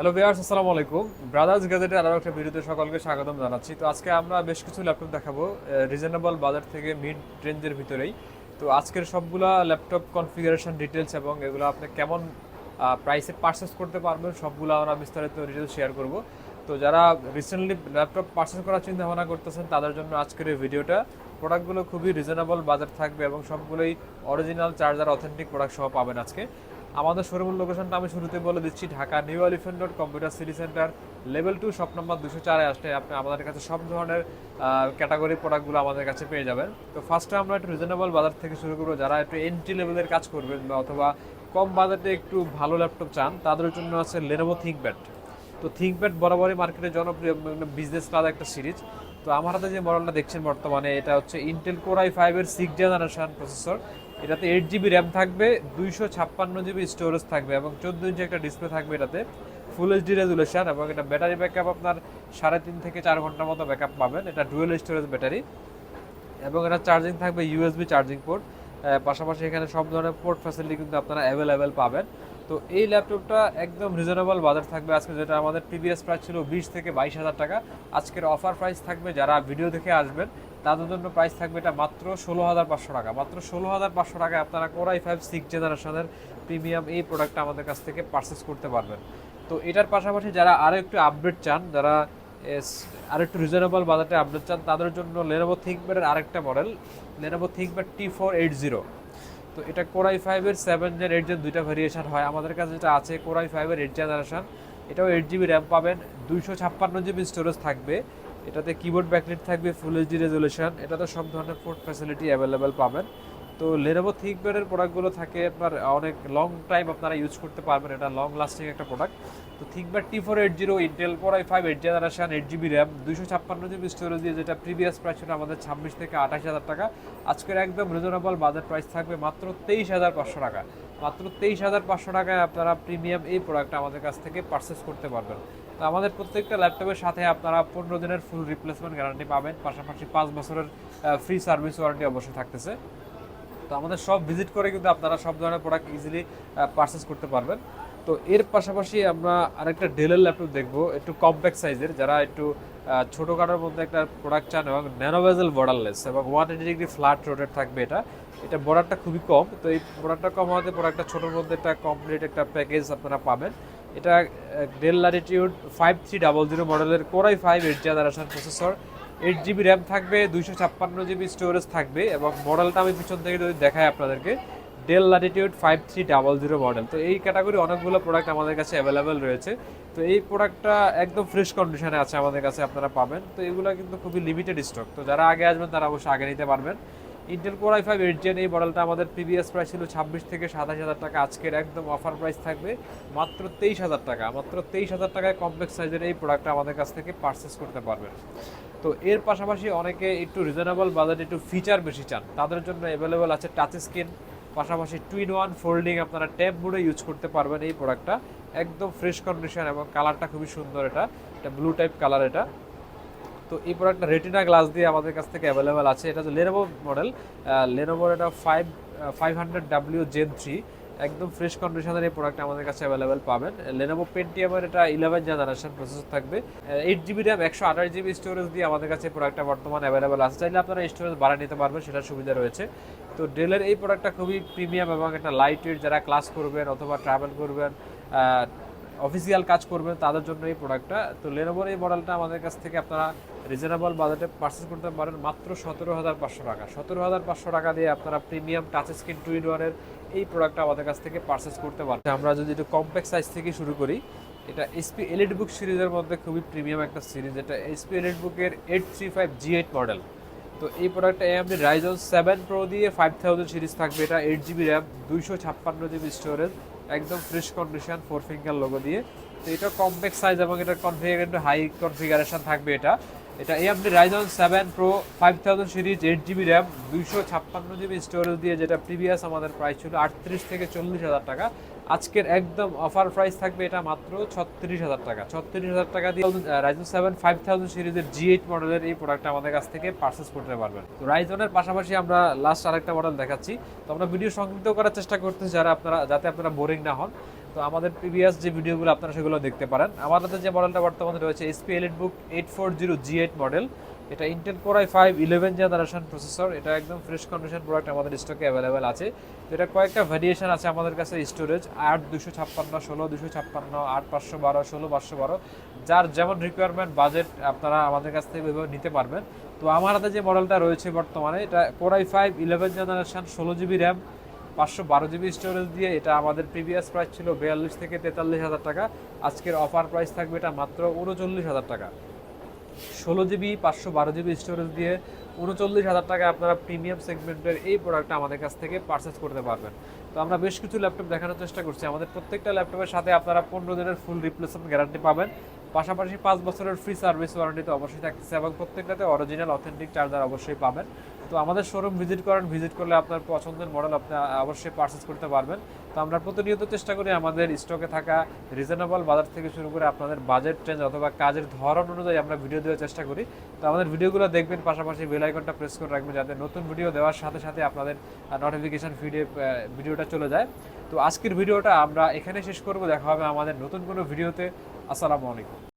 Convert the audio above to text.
Hello viewers, আসসালামু আলাইকুম। Brothers গ্যাজেটের আরও একটা ভিডিওতে সকলকে স্বাগতম জানাচ্ছি। তো আজকে আমরা বেশ কিছু ল্যাপটপ দেখাবো রিজনেবল বাজার থেকে মিড রেঞ্জের ভিতরেই। তো আজকের সবগুলা ল্যাপটপ কনফিগারেশন ডিটেলস এবং এগুলো আপনি কেমন প্রাইসে পারচেস করতে পারবেন সবগুলো আমরা বিস্তারিত ডিটেলস শেয়ার করব। তো যারা রিসেন্টলি ল্যাপটপ পারচেস করার চিন্তা ভাবনা করতেছেন তাদের জন্য আজকের এই ভিডিওটা। প্রোডাক্টগুলো খুবই রিজনেবল বাজার থাকবে এবং সবগুলোই অরিজিনাল চার্জার অথেন্টিক প্রোডাক্ট সহ পাবেন আজকে। আমাদের শোরুমের লোকেশনটা আমি শুরুতে বলে দিচ্ছি, Dhaka new elephant road computer city centre level 2 shop number 204-এ আসলে আপনি আমাদের কাছে সব ধরনের ক্যাটাগরি প্রোডাক্টগুলো আমাদের কাছে পেয়ে যাবেন। তো ফার্স্টে আমরা একটু রিজনেবল বাজার থেকে শুরু করবো। যারা একটু এন্ট্রি লেভেলের কাজ করবেন বা অথবা কম বাজেটে একটু ভালো ল্যাপটপ চান তাদের জন্য আছে লেনোভো থিঙ্কপ্যাড। তো থিঙ্কপ্যাড বরাবরই মার্কেটে জনপ্রিয় বিজনেস ক্লাস একটা সিরিজ। তো আমার হাতে যে মডেলটা দেখছেন বর্তমানে, এটা হচ্ছে ইন্টেল কোর i5-এর 6th জেনারেশন প্রসেসর। এটাতে 8 GB র্যাম থাকবে, 256 GB স্টোরেজ থাকবে এবং 14 ইঞ্চি একটা ডিসপ্লে থাকবে। এটাতে ফুল এইচডি রেজুলেশন এবং এটা ব্যাটারি ব্যাকআপ আপনার 3.5 থেকে 4 ঘন্টার মতো ব্যাকআপ পাবেন। এটা ডুয়েল স্টোরেজ ব্যাটারি এবং এটা চার্জিং থাকবে ইউএসবি চার্জিং পোর্ট। পাশাপাশি এখানে সব ধরনের পোর্ট ফ্যাসিলিটি কিন্তু আপনারা অ্যাভেলেবেল পাবেন। তো এই ল্যাপটপটা একদম রিজনেবল বাজার থাকবে আজকে, যেটা আমাদের প্রিভিয়াস প্রাইস ছিল 20 থেকে 22 হাজার টাকা। আজকের অফার প্রাইস থাকবে, যারা ভিডিও দেখে আসবেন তাদের জন্য প্রাইস থাকবে এটা মাত্র 16,500 টাকা। মাত্র 16,500 টাকায় আপনারা কোর i5 6th জেনারেশনের প্রিমিয়াম এই প্রোডাক্টটা আমাদের কাছ থেকে পারচেস করতে পারবেন। তো এটার পাশাপাশি যারা আরও একটু আপডেট চান, যারা আর একটু রিজনেবল বাজেটে আপডেট চান তাদের জন্য লেনোভো থিঙ্কপ্যাডের আরেকটা মডেল, লেনোভো থিঙ্কপ্যাড T480। তো এটা কোর i5-এর 7 জেন 8 জেন দুইটা ভেরিয়েশন হয়। আমাদের কাছে যেটা আছে কোর i5-এর 8 জেনারেশন, এটাও 8 GB র্যাম পাবেন, 256 GB স্টোরেজ থাকবে। এটাতে কিবোর্ড ব্যাকলাইট থাকবে, ফুল এইচডি রেজুলেশন, এটাতে সব ধরনের পোর্ট ফ্যাসিলিটি অ্যাভেলেবেল পাবেন। তো লেনোভো থিঙ্কপ্যাডের প্রোডাক্টগুলো থাকে আপনার অনেক লং টাইম আপনারা ইউজ করতে পারবেন, এটা লং লাস্টিং একটা প্রোডাক্ট। তো ThinkPad T480 Intel core i5 8 generation 8 GB RAM 256 GB storage দিয়ে, যেটা প্রিভিয়াস প্রাইস ছিল আমাদের 26 থেকে 28 হাজার টাকা। আজকের একদম রিজনেবল বাজেট প্রাইস থাকবে মাত্র 23,500 টাকা। মাত্র 23,500 টাকায় আপনারা প্রিমিয়াম এই প্রোডাক্টটা আমাদের কাছ থেকে পারচেস করতে পারবেন। তো আমাদের প্রত্যেকটা ল্যাপটপের সাথে আপনারা 15 দিনের ফুল রিপ্লেসমেন্ট গ্যারান্টি পাবেন, পাশাপাশি 5 বছরের ফ্রি সার্ভিস ওয়ারেন্টি অবশ্যই থাকতেছে। তো আমাদের সব ভিজিট করে কিন্তু আপনারা সব ধরনের প্রোডাক্ট ইজিলি পারচেস করতে পারবেন। তো এর পাশাপাশি আমরা আরেকটা ডেলের ল্যাপটপ দেখবো, একটু কম্প্যাক্ট সাইজের, যারা একটু ছোটোখাটোর মধ্যে একটা প্রোডাক্ট চান এবং ন্যানোভেজেল বর্ডারলেস এবং 180 ডিগ্রি ফ্ল্যাট রোটেট থাকবে। এটা বর্ডারটা খুবই কম, তো এই বর্ডারটা কম হওয়াতে প্রোডাক্টটা ছোটোর মধ্যে একটা কমপ্লিট একটা প্যাকেজ আপনারা পাবেন। এটা ডেল ল্যাটিটিউড 5300 মডেলের core i5 8 generation processor, 8 GB RAM থাকবে, 256 GB স্টোরেজ থাকবে এবং মডেলটা আমি পিছন থেকে যদি দেখাই আপনাদেরকে, ডেল ল্যাটিটিউড 5300 মডেল। তো এই ক্যাটাগরি অনেকগুলো প্রোডাক্ট আমাদের কাছে অ্যাভেলেবেল রয়েছে। তো এই প্রোডাক্টটা একদম ফ্রেশ কন্ডিশনে আছে আমাদের কাছে, আপনারা পাবেন। তো এগুলো কিন্তু খুবই লিমিটেড স্টক, তো যারা আগে আসবেন তারা অবশ্যই আগে নিতে পারবেন। ইন্টেল কোর i5 8 জেন এই মডেলটা আমাদের প্রিভিয়াস প্রাইস ছিল 26 থেকে 27 হাজার টাকা। আজকের একদম অফার প্রাইস থাকবে মাত্র 23 হাজার টাকা। মাত্র 23 হাজার টাকায় কমপ্লেক্স সাইজের এই প্রোডাক্টটা আমাদের কাছ থেকে পারচেস করতে পারবেন। তো এর পাশাপাশি অনেকে একটু রিজনেবল বাজেটে একটু ফিচার বেশি চান, তাদের জন্য অ্যাভেলেবেল আছে টাচ স্ক্রিন, পাশাপাশি 2-in-1 ফোল্ডিং আপনারা ট্যাব মোডে ইউজ করতে পারবেন। এই প্রোডাক্টটা একদম ফ্রেশ কন্ডিশন এবং কালারটা খুবই সুন্দর, এটা ব্লু টাইপ কালার এটা। তো এই প্রোডাক্টটা রেটিনা গ্লাস দিয়ে আমাদের কাছ থেকে অ্যাভেলেবেল আছে। এটা হচ্ছে লেনোভো মডেল, লেনোভোর এটা 500W Gen 3, একদম ফ্রেশ কন্ডিশনের এই প্রোডাক্ট আমাদের কাছে অ্যাভেলেবেল পাবেন। লেনোভো পেন্টিয়ামের এটা 11 জেনারেশন প্রসেসর থাকবে, 8 GB র্যাম 128 GB স্টোরেজ দিয়ে আমাদের কাছে প্রোডাক্টটা বর্তমানে অ্যাভেলেবেল আছে। চাইলে আপনারা স্টোরেজ বাড়া নিতে পারবেন, সেটার সুবিধা রয়েছে। তো ডেলের এই প্রোডাক্টটা খুবই প্রিমিয়াম এবং একটা লাইট ওয়েট, যারা ক্লাস করবেন অথবা ট্রাভেল করবেন, অফিসিয়াল কাজ করবেন তাদের জন্য এই প্রোডাক্টটা। তো লেনোভোর এই মডেলটা আমাদের কাছ থেকে আপনারা রিজনেবল বাজেটে পারচেস করতে পারেন মাত্র 17,500 টাকা। 17,500 টাকা দিয়ে আপনারা প্রিমিয়াম টাচ স্ক্রিন 2-in-1 এই প্রোডাক্টটা আমাদের কাছ থেকে পারচেস করতে পারেন। আমরা যদি একটু কম্প্যাক্ট সাইজ থেকে শুরু করি, এটা এসপি এলিটবুক সিরিজের মধ্যে খুবই প্রিমিয়াম একটা সিরিজ। এটা এসপি এলিটবুকের 835 G8 মডেল। তো এই প্রোডাক্টটা AMD Ryzen 7 Pro দিয়ে 5000 সিরিজ থাকবে। এটা 8 GB র্যাম 256 GB স্টোরেজ, একদম ফ্রেশ কন্ডিশন 4 ফিঙ্গার লোগো দিয়ে। তো এটা কম্প্যাক্ট সাইজ এবং এটার কনফিগারেশন হাই কনফিগারেশন থাকবে। এটা AMD Ryzen 7 Pro 5000 series 8 GB RAM 256 GB storage দিয়ে, যেটা প্রিভিয়াস আমাদের প্রাইস ছিল 38 থেকে 40 হাজার টাকা। আজকের একদম অফার প্রাইস থাকবে এটা মাত্র 36,000 টাকা। 36,000 টাকা দিয়ে Ryzen 7 5000 সিরিজের G8 মডেলের এই প্রোডাক্টটা আমাদের কাছ থেকে পারচেস করতে পারবেন। তো রাইজনের পাশাপাশি আমরা লাস্ট আরেকটা মডেল দেখাচ্ছি। তো আমরা ভিডিও সংক্ষিপ্ত করার চেষ্টা করতেছি যাতে আপনারা বোরিং না হন। তো আমাদের প্রিভিয়াস যে ভিডিওগুলো আপনারা সেগুলো দেখতে পারেন। আমাদের যে মডেলটা বর্তমানে রয়েছে এইচপি এলিটবুক 840G8 মডেল, এটা Intel core i5 11 generation processor. এটা একদম ফ্রেশ কন্ডিশন প্রোডাক্ট আমাদের স্টকে অ্যাভেলেবেল আছে। তো এটা কয়েকটা ভ্যারিয়েশন আছে আমাদের কাছে, স্টোরেজ 8 256 16 256 8 512 16 512, যার যেমন রিকোয়ারমেন্ট বাজেট আপনারা আমাদের কাছ থেকে ওইভাবে নিতে পারবেন। তো আমার হাতে যে মডেলটা রয়েছে বর্তমানে, এটা core i5 11 generation 16GB RAM 512GB storage দিয়ে, এটা আমাদের প্রিভিয়াস প্রাইস ছিল 42 থেকে 43,000 টাকা। আজকের অফার প্রাইস থাকবে এটা মাত্র 39,000 টাকা। 16GB 512GB স্টোরেজ দিয়ে 39,000 টাকা আপনারা প্রিমিয়াম সেগমেন্টের এই প্রোডাক্টটা আমাদের কাছ থেকে পারচেস করতে পারবেন। তো আমরা বেশ কিছু ল্যাপটপ দেখানোর চেষ্টা করছি। আমাদের প্রত্যেকটা ল্যাপটপের সাথে আপনারা 15 দিনের ফুল রিপ্লেসমেন্ট গ্যারান্টি পাবেন, পাশাপাশি 5 বছরের ফ্রি সার্ভিস ওয়ারেন্টি তো অবশ্যই থাকতেছে, এবং প্রত্যেকটাতে অরিজিনাল অথেন্টিক চার্জার অবশ্যই পাবেন। তো আমাদের শোরুম ভিজিট করেন, ভিজিট করলে আপনার পছন্দের মডেল আপনি অবশ্যই পারচেস করতে পারবেন। তো আমরা প্রতিনিয়ত চেষ্টা করি আমাদের স্টকে থাকা রিজনেবল বাজার থেকে শুরু করে আপনাদের বাজেট রেঞ্জ অথবা কাজের ধরন অনুযায়ী আমরা ভিডিও দেওয়ার চেষ্টা করি। তো আমাদের ভিডিওগুলো দেখবেন, পাশাপাশি বেল আইকনটা প্রেস করে রাখবেন যাতে নতুন ভিডিও দেওয়ার সাথে সাথে আপনাদের নোটিফিকেশন ফিডে ভিডিওটা চলে যায়। তো আজকের ভিডিওটা আমরা এখানে শেষ করব, দেখা হবে আমাদের নতুন কোনো ভিডিওতে। আসসালামু আলাইকুম।